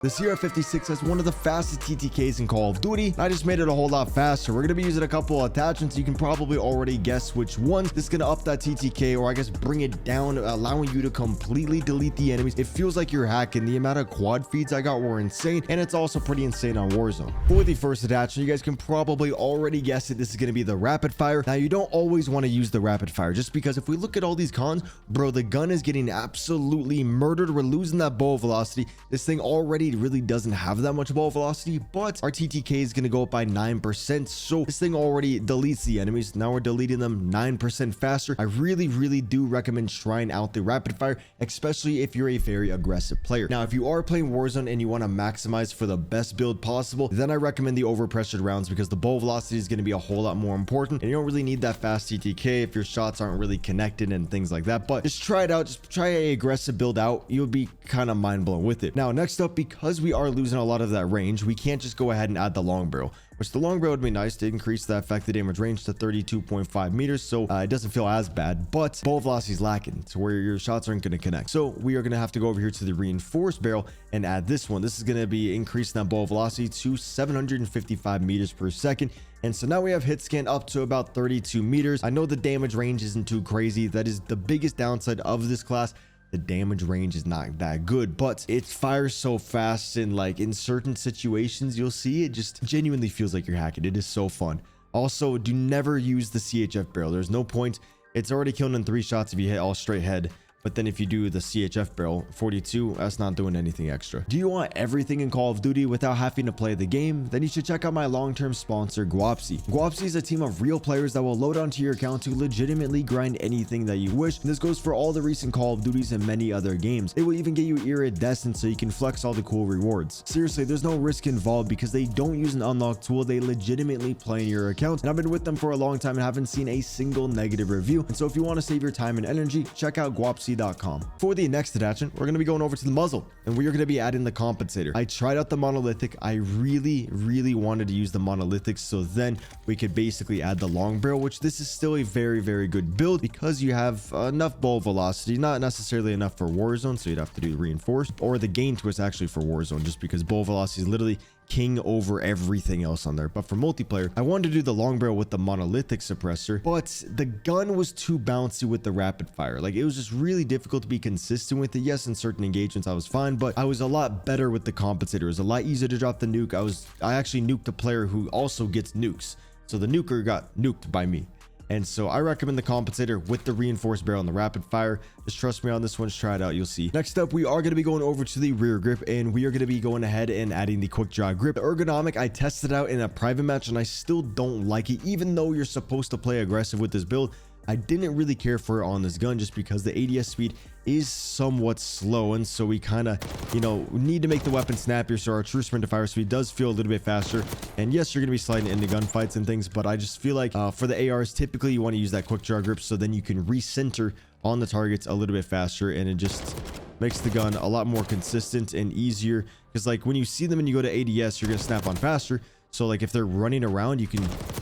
The CR-56 has one of the fastest TTKs in Call of Duty, and I just made it a whole lot faster. We're going to be using a couple of attachments. You can probably already guess which ones. This is going to up that TTK, or I guess bring it down, allowing you to completely delete the enemies. It feels like you're hacking. The amount of quad feeds I got were insane, and it's also pretty insane on Warzone. For the first attachment, you guys can probably already guess it. This is going to be the rapid fire. Now, you don't always want to use the rapid fire, just because if we look at all these cons, bro, the gun is getting absolutely murdered. We're losing that bow velocity. This thing already really doesn't have that much ball velocity, but our TTK is going to go up by 9%. So this thing already deletes the enemies. Now we're deleting them 9% faster. I really do recommend trying out the rapid fire, especially if you're a very aggressive player. Now, if you are playing Warzone and you want to maximize for the best build possible, then I recommend the overpressured rounds, because the ball velocity is going to be a whole lot more important, and you don't really need that fast TTK if your shots aren't really connected and things like that. But just try it out. Just try a aggressive build out. You'll be kind of mind blown with it. Now, next up, because we are losing a lot of that range, we can't just go ahead and add the long barrel, which the long barrel would be nice to increase the effective damage range to 32.5 meters, so it doesn't feel as bad, but ball velocity is lacking to where your shots aren't going to connect. So we are going to have to go over here to the reinforced barrel and add this one. This is going to be increasing that ball velocity to 755 meters per second. And so now we have hit scan up to about 32 meters. I know the damage range isn't too crazy. That is the biggest downside of this class. The damage range is not that good, but it fires so fast, and like in certain situations you'll see it just genuinely feels like you're hacking. It is so fun. Also, do never use the CHF barrel. There's no point. It's already killing in 3 shots if you hit all straight head. But then if you do the CHF barrel 42, that's not doing anything extra. Do you want everything in Call of Duty without having to play the game? Then you should check out my long-term sponsor, Guapsi. Guapsi is a team of real players that will load onto your account to legitimately grind anything that you wish. And this goes for all the recent Call of Duties and many other games. It will even get you iridescent so you can flex all the cool rewards. Seriously, there's no risk involved because they don't use an unlock tool. They legitimately play in your account. And I've been with them for a long time and haven't seen a single negative review. And so if you want to save your time and energy, check out Guapsi. For the next attachment, we're going to be going over to the muzzle, and we are going to be adding the compensator. I tried out the monolithic. I really wanted to use the monolithic, so then we could basically add the long barrel, which this is still a very good build because you have enough ball velocity, not necessarily enough for Warzone, so you'd have to do reinforced or the gain twist actually for Warzone, just because ball velocity is literally king over everything else on there. But for multiplayer, I wanted to do the long barrel with the monolithic suppressor, but the gun was too bouncy with the rapid fire. Like, it was just really difficult to be consistent with it. Yes, in certain engagements I was fine, but I was a lot better with the compensator. It was a lot easier to drop the nuke. I actually nuked a player who also gets nukes, so the nuker got nuked by me. And so I recommend the compensator with the reinforced barrel and the rapid fire. Just trust me on this one. Just try it out. You'll see. Next up, we are going to be going over to the rear grip, and we are going to be going ahead and adding the quick draw grip. The ergonomic, I tested out in a private match, and I still don't like it. Even though you're supposed to play aggressive with this build, I didn't really care for it on this gun just because the ADS speed is somewhat slow, and so we kind of, you know, need to make the weapon snappier, so our true sprint to fire speed does feel a little bit faster. And yes, you're gonna be sliding into gunfights and things, but I just feel like for the ARs, typically you want to use that quick draw grip so then you can recenter on the targets a little bit faster, and it just makes the gun a lot more consistent and easier, because like when you see them and you go to ADS, you're gonna snap on faster. So like if they're running around,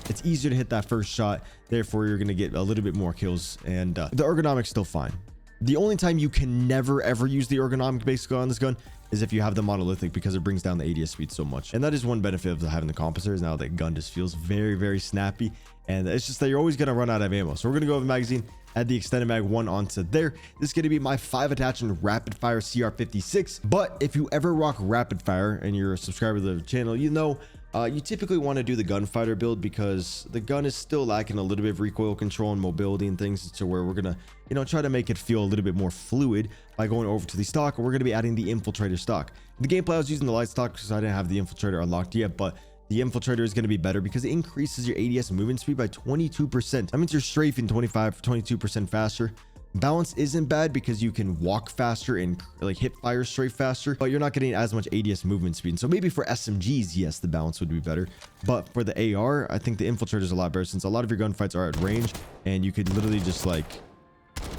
it's easier to hit that first shot, therefore you're gonna get a little bit more kills. And the ergonomic's still fine. The only time you can never ever use the ergonomic basically on this gun is if you have the monolithic, because it brings down the ADS speed so much. And that is one benefit of having the compensators. Now the gun just feels very snappy, and it's just that you're always going to run out of ammo. So we're going to go over the magazine, add the extended mag 1 onto there. This is going to be my 5 attachment rapid fire CR-56. But if you ever rock rapid fire and you're a subscriber to the channel, you know you typically want to do the gunfighter build, because the gun is still lacking a little bit of recoil control and mobility and things, to where we're gonna, you know, try to make it feel a little bit more fluid by going over to the stock. We're going to be adding the infiltrator stock. The gameplay, I was using the light stock because I didn't have the infiltrator unlocked yet, but the infiltrator is going to be better because it increases your ADS movement speed by 22%. That means you're strafing 22% faster. Balance isn't bad because you can walk faster and like hip fire straight faster, but you're not getting as much ADS movement speed. And so maybe for SMGs, yes, the balance would be better, but for the AR, I think the infiltrator is a lot better, since a lot of your gunfights are at range, and you could literally just like,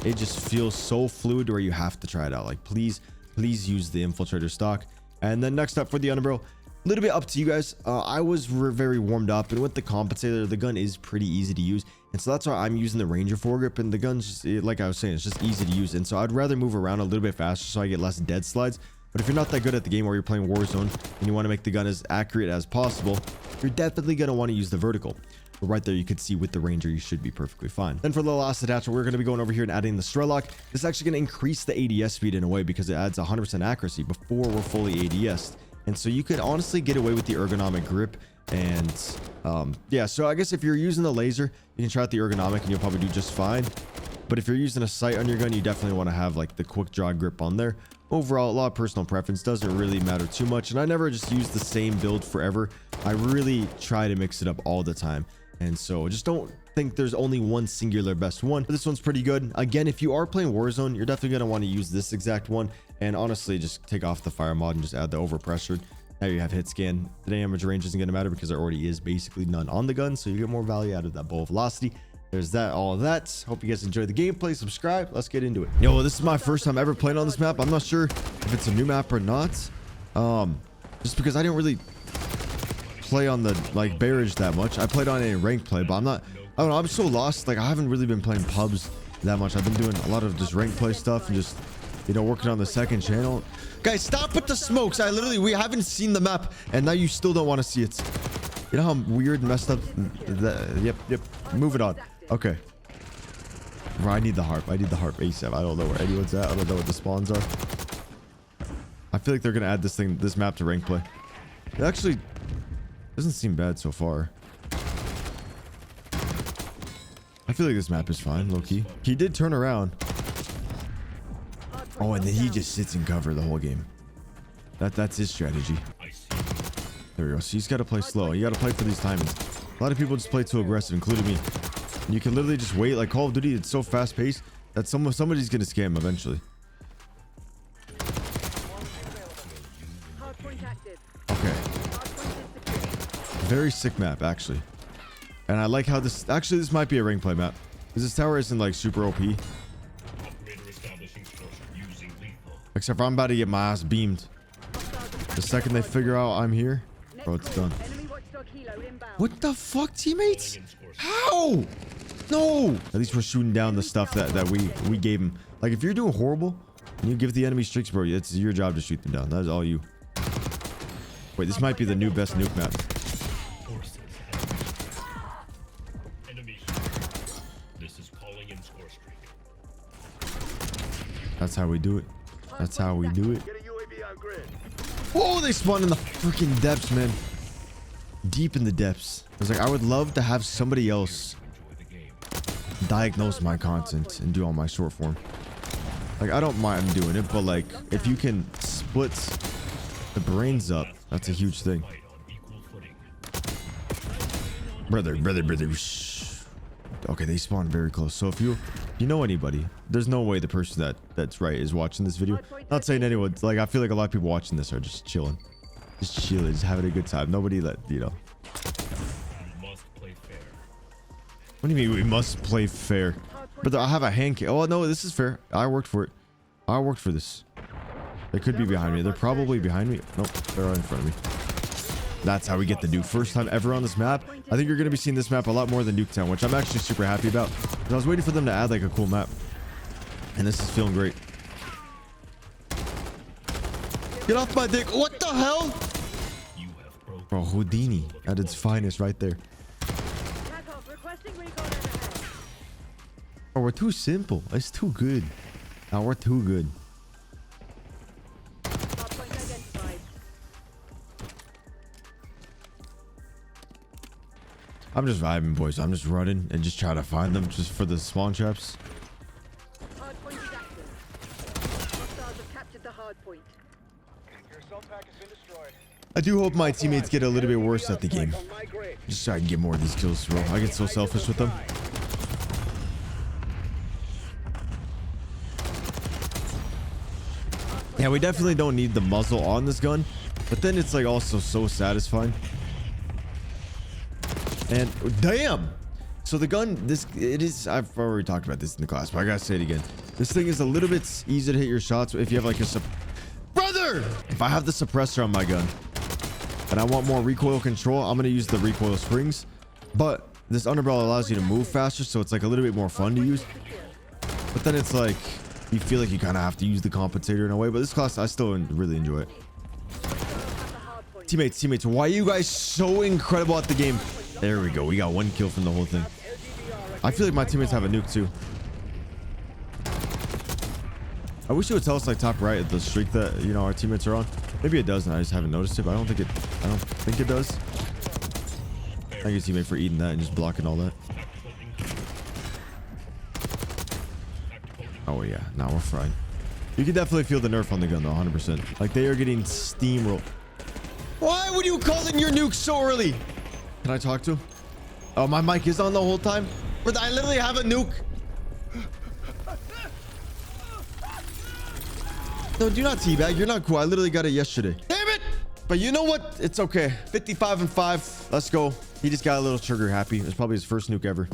it just feels so fluid where you have to try it out. Like, please use the infiltrator stock. And then next up for the underbarrel, a little bit up to you guys. I was very warmed up, and with the compensator, the gun is pretty easy to use, and so that's why I'm using the Ranger foregrip. And the gun's just, like I was saying, it's just easy to use, and so I'd rather move around a little bit faster so I get less dead slides. But if you're not that good at the game, or you're playing Warzone and you want to make the gun as accurate as possible, you're definitely going to want to use the vertical. But right there, you could see with the Ranger, you should be perfectly fine. Then for the last attachment, we're going to be going over here and adding the Strelok. This is actually going to increase the ADS speed in a way, because it adds 100% accuracy before we're fully ADS'd. And so you could honestly get away with the ergonomic grip. And yeah, so I guess if you're using the laser, you can try out the ergonomic and you'll probably do just fine. But if you're using a sight on your gun, you definitely want to have like the quick draw grip on there. Overall, a lot of personal preference, doesn't really matter too much. And I never just use the same build forever. I really try to mix it up all the time. And so just don't think there's only one singular best one. But this one's pretty good. Again, if you are playing Warzone, you're definitely going to want to use this exact one. And honestly, just take off the fire mod and just add the overpressured. Now you have hit scan. The damage range isn't going to matter because there already is basically none on the gun. So you get more value out of that bullet velocity. There's that, all of that. Hope you guys enjoyed the gameplay. Subscribe. Let's get into it. Yo, this is my first time ever playing on this map. I'm not sure if it's a new map or not. Just because I didn't really play on the like barrage that much. I played on a ranked play, but I don't know, I'm so lost. Like, I haven't really been playing pubs that much. I've been doing a lot of just ranked play stuff and just, you know, working on the second channel. Guys, stop with the smokes. We haven't seen the map and now you still don't want to see it. You know how weird, messed up yep, move it on. Okay, bro, I need the harp. I need the harp ASAP. I don't know where anyone's at. I don't know what the spawns are. I feel like they're gonna add this map to rank play. It actually doesn't seem bad so far. I feel like this map is fine, low-key. He did turn around. Oh, and then he just sits in cover the whole game. That's his strategy. There we go. So he's got to play slow. You got to play for these timings. A lot of people just play too aggressive, including me. And you can literally just wait. Like Call of Duty, it's so fast-paced that somebody's gonna scam eventually. Okay. Very sick map, actually. And I like how this might be a ring play map, because this tower isn't like super OP. Except for I'm about to get my ass beamed. The second they figure out I'm here, bro, it's done. What the fuck, teammates? How? No. At least we're shooting down the stuff that we gave him. Like, if you're doing horrible and you give the enemy streaks, bro, it's your job to shoot them down. That is all you. Wait, this might be the new best nuke map. That's how we do it. That's how we do it. Oh, they spawned in the freaking depths, man. Deep in the depths. I was like, I would love to have somebody else diagnose my content and do all my short form. Like, I don't mind doing it, but like, if you can split the brains up, that's a huge thing. Brother. Okay, they spawned very close. So if you know anybody, there's no way the person that's right is watching this video. Not saying anyone. Like, I feel like a lot of people watching this are just chilling, just having a good time. Nobody that, you know. What do you mean we must play fair? But I have a hand cam. Oh no, this is fair. I worked for it. I worked for this. They could be behind me. They're probably behind me. Nope, they're right in front of me. That's how we get the nuke. First time ever on this map. I think you're going to be seeing this map a lot more than Nuketown, which I'm actually super happy about. I was waiting for them to add like a cool map. And this is feeling great. Get off my dick. What the hell? Bro, Houdini at its finest right there. Oh, we're too simple. It's too good. Now we're too good. I'm just vibing, boys. I'm just running and just trying to find them just for the spawn traps. I do hope my teammates get a little bit worse at the game. Just so I can get more of these kills, bro. I get so selfish with them. Yeah, we definitely don't need the muzzle on this gun, but then it's like also so satisfying. And damn, so the gun, I've already talked about this in the class, but I gotta say it again. This thing is a little bit easier to hit your shots if you have like brother, if I have the suppressor on my gun and I want more recoil control, I'm gonna use the recoil springs. But this underbarrel allows you to move faster, so it's like a little bit more fun to use. But then it's like, You feel like you kind of have to use the compensator in a way, but this class I still really enjoy it. Teammates, why are you guys so incredible at the game? There we go. We got 1 kill from the whole thing. I feel like my teammates have a nuke too. I wish it would tell us like top right the streak that, you know, our teammates are on. Maybe it does and I just haven't noticed it, but I don't think it does. Thank you, teammate, for eating that and just blocking all that. Oh yeah, now we're fried. You can definitely feel the nerf on the gun though, 100%. Like they are getting steamrolled. Why would you call in your nuke so early? Can I talk to him? Oh, my mic is on the whole time? But I literally have a nuke. No, do not teabag. You're not cool. I literally got it yesterday. Damn it! But you know what? It's okay. 55 and 5. Let's go. He just got a little trigger happy. It's probably his first nuke ever.